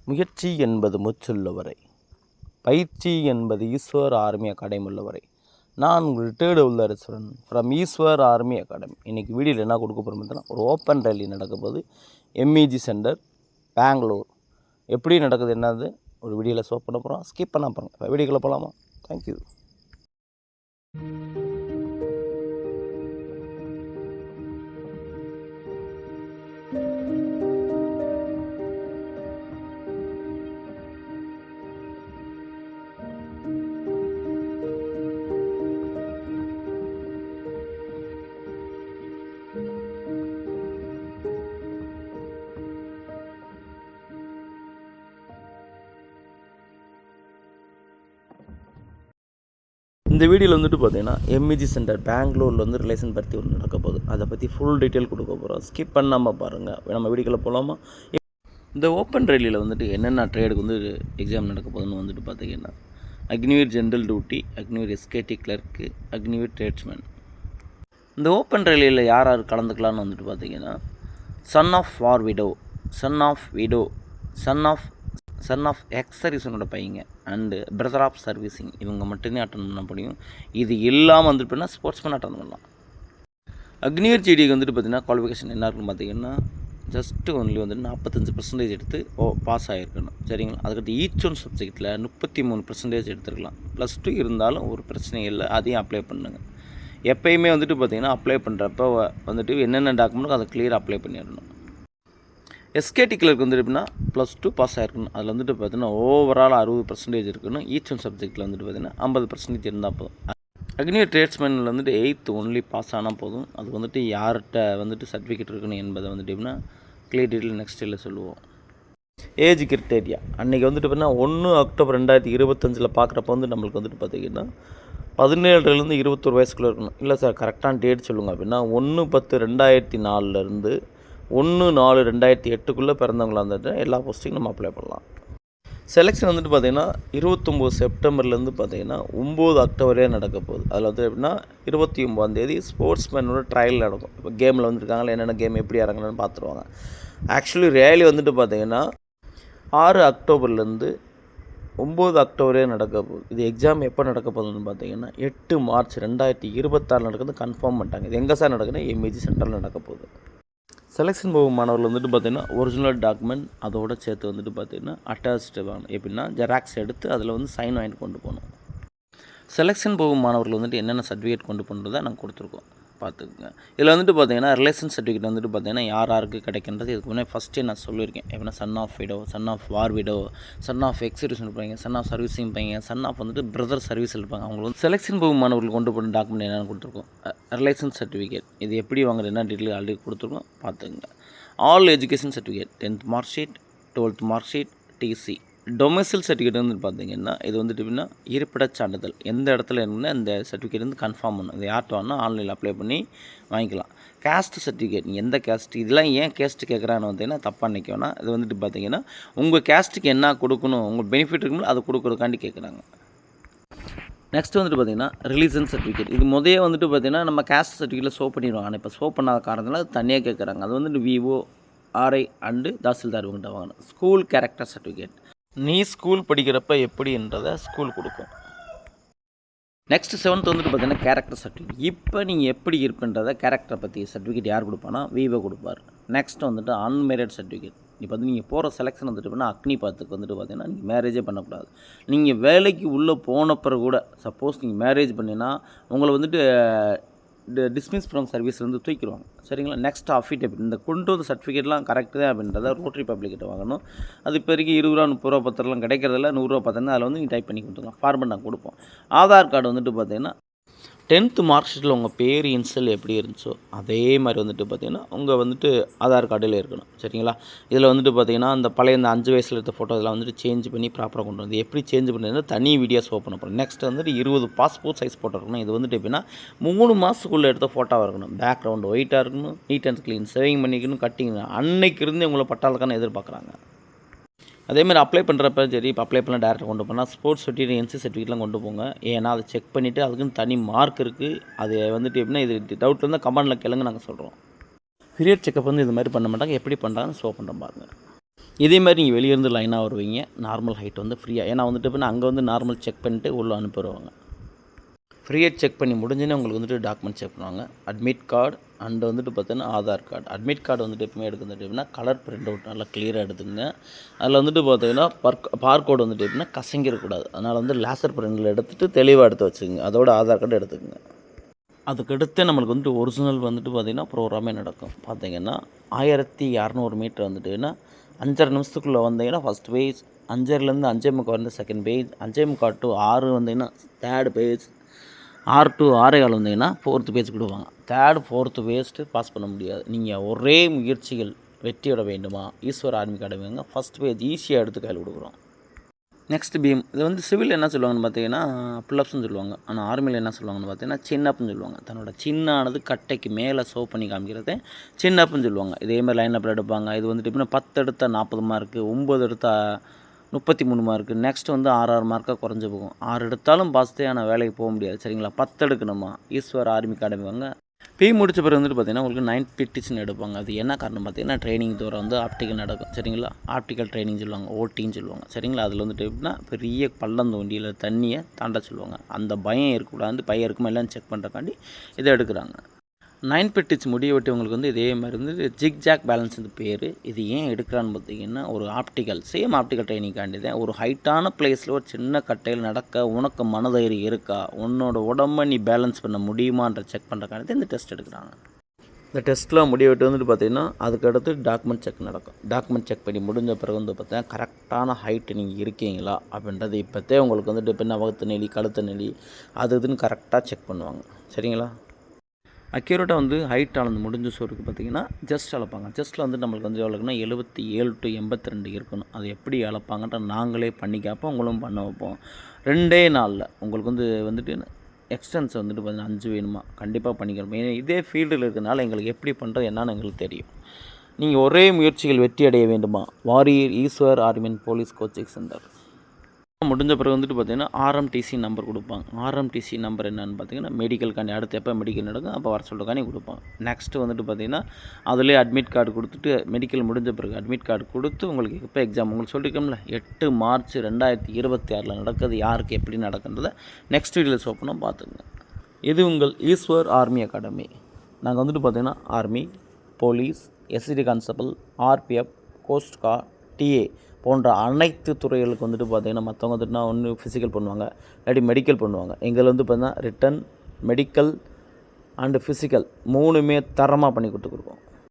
முயற்சி என்பது முச்சுள்ளவரை, பயிற்சி என்பது ஈஸ்வர் ஆர்மி அகாடமி உள்ளவரை. நான் உங்கள் ரிட்டையர்டு உள்ளரசுடன் ஃப்ரம் ஈஸ்வர் ஆர்மி அகாடமி. இன்றைக்கி வீடியோவில் என்ன கொடுக்க போகிறோம்னா, ஒரு ஓப்பன் ரேலி நடக்க போகுது எம்இஜி சென்டர் பெங்களூர். எப்படி நடக்குது என்னது ஒரு வீடியோவில் ஷோ பண்ண போகிறோம். ஸ்கிப் பண்ண போகிறோம். இப்போ வீடியோக்குள்ளே போகலாமா? தேங்க்யூ. இந்த வீடியோவில் வந்துட்டு பார்த்தீங்கன்னா எம்இஜி சென்டர் பெங்களூரில் வந்து ரிலேஷன் பற்றி ஒன்று நடக்க போகுது. அதை பற்றி ஃபுல் டீட்டெயில் கொடுக்க போகிறோம். ஸ்கிப் பண்ணாமல் பாருங்கள். நம்ம வீடியோக்குள்ளே போகலாமா? இந்த ஓப்பன் ரேலியில் வந்துட்டு என்னென்ன ட்ரேடுக்கு வந்து எக்ஸாம் நடக்க போகுதுன்னு வந்துட்டு பார்த்தீங்கன்னா, Agniveer general duty, Agniveer SKT clerk, Agniveer tradesman. இந்த ஓப்பன் ரேலியில் யார் யார் கலந்துக்கலான்னு வந்துட்டு பார்த்தீங்கன்னா, son of war widow, son of ex சர்வீஸனோட பையங்க அண்டு பிரதர் ஆஃப் சர்வீஸிங், இவங்க மட்டுமே அட்டன் பண்ண முடியும். இது இல்லாமல் வந்துட்டு போனால் ஸ்போர்ட்ஸ்மேன் அட்டன் பண்ணலாம். அக்னிவீர் ஜிடிக்கு வந்துட்டு பார்த்திங்கன்னா குவாலிஃபிகேஷன் என்ன இருக்குன்னு பார்த்தீங்கன்னா, ஜஸ்ட்டு ஒன்லி வந்துட்டு 45% எடுத்து பாஸ் ஆகிருக்கணும். சரிங்களா? அதுக்கடுத்து ஈச் ஒன் சப்ஜெக்டில் 33% எடுத்துருக்கலாம். +2 இருந்தாலும் ஒரு பிரச்சனையும் இல்லை, அதையும் அப்ளை பண்ணுங்க. எப்போயுமே வந்துட்டு பார்த்திங்கன்னா அப்ளை பண்ணுறப்ப வந்துட்டு என்னென்ன டாக்குமெண்ட்டோ அதை கிளியர் அப்ளை பண்ணிடணும். எஸ்கேடி கிளர்க்கு வந்துட்டு எப்படின்னா +2 பாஸ் ஆகிருக்கணும். அதில் வந்துட்டு பார்த்தீங்கன்னா ஓவரால் 60% இருக்கணும். ஈச் ஒன் சப்ஜெக்டில் வந்துட்டு பார்த்தீங்கன்னா 50% இருந்தால் போதும். அக்னிவீர் ட்ரேட்ஸ்மேனில் வந்துட்டு 8th ஒன்லி பாஸ் ஆனால் போதும். அது வந்துட்டு யார்கிட்ட வந்துட்டு சர்டிஃபிகேட் இருக்குன்னு என்பதை வந்துட்டு எப்படின்னா கிளியர் டீட்டெயில் நெக்ஸ்ட் டேயில் சொல்லுவோம். ஏஜ் கிரிட்டேரியா அன்றைக்கி வந்துட்டு பார்த்தீங்கன்னா 1 அக்டோபர் 2025 பார்க்குறப்ப வந்து நம்மளுக்கு வந்துட்டு பார்த்திங்கன்னா 17லேருந்து 21 வயசுக்குள்ளே இருக்கணும். இல்லை சார் கரெக்டான டேட் சொல்லுங்கள் அப்படின்னா 1/10/2004 1/4/2008 பிறந்தவங்களாக இருந்துட்டு எல்லா போஸ்டிங்கும் நம்ம அப்ளை பண்ணலாம். செலெக்ஷன் வந்துட்டு பார்த்திங்கன்னா 29 செப்டம்பர்லேருந்து பார்த்திங்கன்னா 9 அக்டோபரே நடக்க போகுது. அதில் வந்து எப்படின்னா 29 ஸ்போர்ட்ஸ்மேனோட ட்ரையல் நடக்கும். இப்போ கேமில் வந்துருக்காங்களா, என்னென்ன கேம் எப்படி இறங்கணும்னு பார்த்துருவாங்க. ஆக்சுவலி ரேலி வந்துட்டு பார்த்திங்கன்னா 6 அக்டோபர்லேருந்து 9 அக்டோபரே நடக்க போகுது. இது எக்ஸாம் எப்போ நடக்க போகுதுன்னு பார்த்தீங்கன்னா 8 மார்ச் 2026 நடக்குது கன்ஃபார்ம் பண்ணிட்டாங்க. இது எங்கே சார் நடக்குதுன்னா எம்இஜி சென்டரில் நடக்க போகுது. செலெக்ஷன் போகும் மாணவர்கள் வந்துட்டு பார்த்திங்கன்னா ஒரிஜினல் டாக்குமெண்ட் அதோடு சேர்த்து வந்துட்டு பார்த்திங்கன்னா அட்டாச்டு வேணும். எப்படின்னா ஜெராக்ஸ் எடுத்து அதில் வந்து சைன் வாங்கிட்டு கொண்டு போகணும். செலெக்ஷன் போகும் மாணவர்கள் வந்துட்டு என்னென்ன சர்டிஃபிகேட் கொண்டு போகிறதா நாங்கள் கொடுத்துருக்கோம், பார்த்துக்குங்க. இதில் வந்துட்டு பார்த்திங்கன்னா ரிலேஷன் சர்டிஃபிகேட் வந்துட்டு பார்த்திங்கன்னா யார் யாருக்கு கிடைக்கின்றது இதுக்கு முன்னாடி ஃபஸ்ட்டே நான் சொல்லியிருக்கேன். எப்படின்னா son of widow, son of war widow, son of ex service இருப்பாங்க, சன் ஆஃப் சர்வீஸிங் பையன், சன் ஆஃப் வந்துட்டு பிரதர் சர்வீஸ் இருப்பாங்க. அவங்களுக்கு வந்து செலெக்ஷன் போகும் மாணவர்கள் கொண்டு போகிற டாக்குமெண்ட் என்னென்னு கொடுத்துருக்கோம். ரிலேஷன் சர்டிஃபிகேட் இது எப்படி வாங்குறது என்ன டீட்டெயில் ஆல்ரெடி கொடுத்துருக்கோம், பார்த்துக்குங்க. All education certificate 10th mark sheet, 12th mark sheet, TC. Domicile certificate வந்து பார்த்திங்கன்னா இது வந்துட்டு எப்படின்னா இருப்பிடச் சான்றிதழ் எந்த இடத்துல இருக்குன்னா இந்த சர்டிஃபிகேட் வந்து கன்ஃபார்ம் பண்ணும். இது யார்கிட்ட வேணால் ஆன்லைனில் அப்ளை பண்ணி வாங்கிக்கலாம். கேஸ்ட் சர்டிஃபிகேட் நீங்கள் எந்த கேஸ்ட், இதெல்லாம் ஏன் கேஸ்ட்டு கேட்குறான்னு வந்தீங்கன்னா தப்பாக நினைக்க வேணாம். இது வந்துட்டு பார்த்திங்கன்னா உங்கள் கேஸ்ட்டுக்கு என்ன கொடுக்கணும், உங்களுக்கு பெனிஃபிட் இருக்கும்போது அதை கொடுக்குறதுக்காண்டி கேட்குறாங்க. நெக்ஸ்ட் வந்துட்டு பார்த்திங்கன்னா ரிலீஜன் சர்டிஃபிகேட். இது முதலே வந்துட்டு பார்த்திங்கன்னா நம்ம கேஸ்ட் சர்டிஃபிகேட்டில் ஷோ பண்ணிடுவாங்க. ஆனால் இப்போ ஷோ பண்ணாத காரணத்தினால அது தனியாக கேட்குறாங்க. அது வந்துட்டு விஓ, ஆர்ஐ அண்டு தாசில்தார் இவங்கள்ட்ட வாங்கணும். ஸ்கூல் கேரக்டர் சர்டிஃபிகேட் நீ ஸ்கூல் படிக்கிறப்ப எப்படின்றதை ஸ்கூல் கொடுக்கும். நெக்ஸ்ட் 7th வந்துட்டு பார்த்தீங்கன்னா கேரக்டர் சர்டிஃபிகேட். இப்போ நீங்கள் எப்படி இருப்புன்றதை கேரக்டரை பற்றி சர்டிஃபிகேட் யார் கொடுப்பானா விவோ கொடுப்பார். நெக்ஸ்ட் வந்துட்டு அன்மேரிட் சர்டிஃபிகேட். இப்போ வந்து நீங்கள் போகிற செலெக்ஷன் வந்துட்டு பார்த்தீங்கன்னா அக்னி பாத்துக்கு வந்துட்டு பார்த்தீங்கன்னா நீங்கள் மேரேஜே பண்ணக்கூடாது. நீங்கள் வேலைக்கு உள்ளே போனப்பறம் கூட சப்போஸ் நீங்கள் மேரேஜ் பண்ணினா உங்களை வந்துட்டு டிஸ்மிஸ் ஃப்ரம் சர்வீஸ்லேருந்து தூக்கிடுவாங்க. சரிங்களா? நெக்ஸ்ட் அஃபிடேவிட் இந்த கொண்டு வந்த சர்டிஃபிகேட்லாம் கரெக்டு தான் அப்படின்றத ரோட்டரி பப்ளிக்கிட்ட வாங்கணும். அது இப்போ வரைக்கும் 20 ரூபா 30 ரூபா பத்திரம்லாம் கிடைக்கிறதில்ல. 100 ரூபா பத்திரம் அதில் வந்து நீங்கள் டைப் பண்ணி கொடுத்துக்கலாம். ஃபார்மெட் நாங்கள் கொடுப்போம். ஆதார் கார்டு வந்துட்டு பார்த்தீங்கன்னா 10th மார்க் ஷீட்டில் உங்கள் பேர் இன்சல் எப்படி இருந்துச்சோ அதே மாதிரி வந்துட்டு பார்த்திங்கன்னா உங்கள் வந்துட்டு ஆதார் கார்டில் இருக்கணும். சரிங்களா? இதில் வந்துட்டு பார்த்திங்கன்னா அந்த பழைய இந்த 5 வயசில் எடுத்த ஃபோட்டோ இதெல்லாம் வந்துட்டு சேஞ்ச் பண்ணி ப்ராப்பராக கொண்டு வந்து எப்படி சேஞ்ச் பண்ணுறது தனி வீடியோஸ் ஓப்பன் பண்ணுறோம். நெக்ஸ்ட் வந்துட்டு 20 பாஸ்போர்ட் சைஸ் ஃபோட்டோ இருக்கணும். இது வந்துட்டு எப்படின்னா 3 மாதத்துக்குள்ளே எடுத்த ஃபோட்டோவாக இருக்கணும். பேக்ரவுண்டு ஒயிட்டாக இருக்கணும், நீட் அண்ட் க்ளீன், சேவிங் பண்ணிக்கணும், கட்டிங். அன்னைக்கு இருந்து உங்களை பட்டாளக்கான எதிர்பார்க்குறாங்க. அதேமாதிரி அப்ளை பண்ணுறப்ப சரி இப்போ அப்ளை பண்ணால் டேரெக்டாக கொண்டு போனால் ஸ்போர்ட்ஸ் சர்டிஃபிகேட் என்சி சர்டிஃபிகேட்லாம் கொண்டு போங்க. ஏன்னா அதை செக் பண்ணிவிட்டு அதுக்குன்னு தனி மார்க் இருக்குது. அது வந்துட்டு எப்படின்னா இது டவுட் இருந்தால் கமெண்டில் கேளுங்க, நாங்கள் சொல்கிறோம். பீரியட் செக்கப் வந்து இது மாதிரி பண்ண மாட்டாங்க. எப்படி பண்ணுறாங்கன்னு ஷோ பண்ணுறோம் பாருங்கள். இதே மாதிரி நீங்கள் வெளியே இருந்து லைனாக வருவீங்க. நார்மல் ஹைட் வந்து ஃப்ரீயாக, ஏன்னா வந்துட்டு இப்போ அங்கே வந்து நார்மல் செக் பண்ணிட்டு உள்ளே அனுப்பிடுவாங்க. ஃப்ரீயாக செக் பண்ணி முடிஞ்சுன்னு உங்களுக்கு வந்துட்டு டாக்குமெண்ட் செக் பண்ணுவாங்க. அட்மிட் கார்டு அண்ட் வந்துட்டு பார்த்தீங்கன்னா ஆதார் கார்டு. அட்மிட் கார்டு வந்துட்டு எப்பவுமே எடுக்கிறது எப்படின்னா கலர் பிரிண்ட் அவுட் நல்லா கிளியராக எடுத்துங்க. அதில் வந்துட்டு பார்த்தீங்கன்னா பார்கோடு வந்துட்டு எப்படின்னா கசங்கிடக்கூடாது. அதனால் வந்து லேசர் பிரிண்டில் எடுத்துகிட்டு தெளிவாக எடுத்து வச்சுக்கோங்க. அதோட ஆதார் கார்டு எடுத்துக்கோங்க. அதுக்கடுத்து நம்மளுக்கு வந்துட்டு ஒரிஜினல் வந்துட்டு பார்த்திங்கன்னா ப்ரோக்ராமே நடக்கும். பார்த்திங்கன்னா 1200 மீட்டர் வந்துட்டுன்னா 5.5 நிமிஷத்துக்குள்ளே வந்தீங்கன்னா ஃபஸ்ட் பேஜ், 5.5லேருந்து 5.25 வந்து செகண்ட் பேஜ், 5.25 டு 6 வந்தீங்கன்னா தேர்ட் பேஜ், 6 டு 6.15 வந்தீங்கன்னா ஃபோர்த்து பேஜ் கொடுப்பாங்க. தேர்ட் ஃபோர்த்து பேஜ்ட்டு பாஸ் பண்ண முடியாது. நீங்கள் ஒரே முயற்சிகள் வெற்றியோட வேண்டுமா, ஈஸ்வர் ஆர்மி அகாடமிங்க ஃபஸ்ட் பேஜ் ஈஸியாக எடுத்து கையில் கொடுக்குறோம். நெக்ஸ்ட் பீம், இது வந்து சிவில் என்ன சொல்லுவாங்கன்னு பார்த்தீங்கன்னா புல்லப்ஸ்னு சொல்லுவாங்க. ஆனால் ஆர்மியில் என்ன சொல்லுவாங்கன்னு பார்த்தீங்கன்னா சின்னப்புன்னு சொல்லுவாங்க. தன்னோட சின்னானது கட்டைக்கு மேலே ஷோ பண்ணி காமிக்கிறது சின்னப்புன்னு சொல்லுவாங்க. இதேமாதிரி லைன் அப்பில் எடுப்பாங்க. இது வந்துட்டு எப்படின்னா 10 எடுத்தால் 40 மார்க்கு, 9 எடுத்தால் 33 மார்க்கு. நெக்ஸ்ட் வந்து 6 மார்க்காக குறைஞ்சி போகும். 6 எடுத்தாலும் பாஸ் தான், ஆனால் வேலைக்கு போக முடியாது. சரிங்களா, 10 எடுக்கணுமா ஈஸ்வர் ஆர்மி அகாடமி வாங்க. பி முடித்த பிறகு வந்துட்டு பார்த்தீங்கன்னா உங்களுக்கு 9 பிடிச்சின்னு எடுப்பாங்க. அது என்ன காரணம் பார்த்தீங்கன்னா ட்ரைனிங் தூரம் வந்து ஆப்டிக்கல் நடக்கும். சரிங்களா, ஆப்டிக்கல் ட்ரைனிங் சொல்லுவாங்க, ஓட்டின்னு சொல்லுவாங்க. சரிங்களா, அதில் வந்துட்டு எப்படின்னா பெரிய பள்ளம் தோண்டியில் தண்ணியை தாண்ட சொல்லுவாங்க. அந்த பயம் இருக்கக்கூடாது, பயம் இருக்குமா இல்லைன்னு செக் பண்ணுறக்காண்டி இதை எடுக்கிறாங்க. 9 பிட்டிச் முடிய விட்டு உங்களுக்கு வந்து இதே மாதிரி வந்து ஜிக் ஜாக் பேலன்ஸ் இந்த பேர். இது ஏன் எடுக்கிறான்னு பார்த்தீங்கன்னா ஒரு ஆப்டிக்கல் ஆப்டிக்கல் ட்ரைனிங்காண்டி தான். ஒரு ஹைட்டான பிளேஸில் ஒரு சின்ன கட்டையில் நடக்க உனக்கு மனதைரியம் இருக்கா, உன்னோட உடம்பை நீ பேலன்ஸ் பண்ண முடியுமான்ற செக் பண்ணுறக்காண்டி தான் இந்த டெஸ்ட் எடுக்கிறாங்க. இந்த டெஸ்ட்லாம் முடிய விட்டு வந்துட்டு பார்த்தீங்கன்னா அதுக்கடுத்து டாக்குமெண்ட் செக் நடக்கும். டாக்குமெண்ட் செக் பண்ணி முடிஞ்ச பிறகு வந்து பார்த்தீங்கன்னா கரெக்டான ஹைட்டு நீங்கள் இருக்கீங்களா அப்படின்றது இப்போத்தே உங்களுக்கு வந்துட்டு இப்போ வகுத்து நெளி கழுத்து நெளி அது இதுன்னு கரெக்டாக செக் பண்ணுவாங்க. சரிங்களா, அக்யூரேட்டாக வந்து ஹைட் அளந்து முடிஞ்ச சோருக்கு பார்த்திங்கன்னா ஜஸ்ட் அளப்பாங்க. ஜஸ்ட்டில் வந்து நம்மளுக்கு வந்து எவ்வளோக்குன்னா 77 டு 82 இருக்கணும். அது எப்படி அளப்பாங்கன்ற நாங்களே பண்ணி கேட்போம், உங்களும் பண்ண வைப்போம். 2 நாளில் உங்களுக்கு வந்துட்டு எக்ஸ்டென்ஸ் வந்துட்டு பார்த்தீங்கன்னா 5 வேணுமா கண்டிப்பாக பண்ணிக்கிறோம். ஏன்னா இதே ஃபீல்டில் இருக்கிறனால எங்களுக்கு எப்படி பண்ணுறது என்னன்னு எங்களுக்கு தெரியும். நீங்கள் ஒரே முயற்சிகள் வெற்றி அடைய வேண்டுமா, வாரியர் ஈஸ்வர் ஆர்மின் போலீஸ் கோச்சிங் சென்டர். முடிஞ்ச பிறகு வந்துட்டு பார்த்தீங்கன்னா ஆர்எம்டிசி நம்பர் கொடுப்பாங்க. ஆர்எம்டிசி நம்பர் என்னென்னு பார்த்தீங்கன்னா மெடிக்கலுக்காண்டி அடுத்து எப்போ மெடிக்கல் நடக்கும் அப்போ வர சொல்கிறக்காண்டி கொடுப்பாங்க. நெக்ஸ்ட்டு வந்துட்டு பார்த்தீங்கன்னா அதிலே அட்மிட் கார்டு கொடுத்துட்டு மெடிக்கல் முடிஞ்ச பிறகு அட்மிட் கார்டு கொடுத்து உங்களுக்கு எப்போ எக்ஸாம் உங்களுக்கு சொல்லியிருக்கோம்ல 8 மார்ச் 2026 நடக்குது. யாருக்கு எப்படி நடக்குன்றதை நெக்ஸ்ட் வீடியோவில் ஷோ பண்ணோம், பார்த்துங்க. இது உங்கள் ஈஸ்வர் ஆர்மி அகாடமி. நாங்கள் வந்துட்டு பார்த்தீங்கன்னா army, police, SCD constable, RPF, coast guard, TA போன்ற அனைத்து துறைகளுக்கு வந்துட்டு பார்த்திங்கன்னா மற்றவங்க வந்துட்டுனா ஒன்று ஃபிசிக்கல் பண்ணுவாங்க, இல்லாட்டி மெடிக்கல் பண்ணுவாங்க. எங்களை வந்து பார்த்தீங்கன்னா ரிட்டன், மெடிக்கல் அண்டு ஃபிசிக்கல் 3மே தரமாக பண்ணி கொடுத்துருக்கோம்.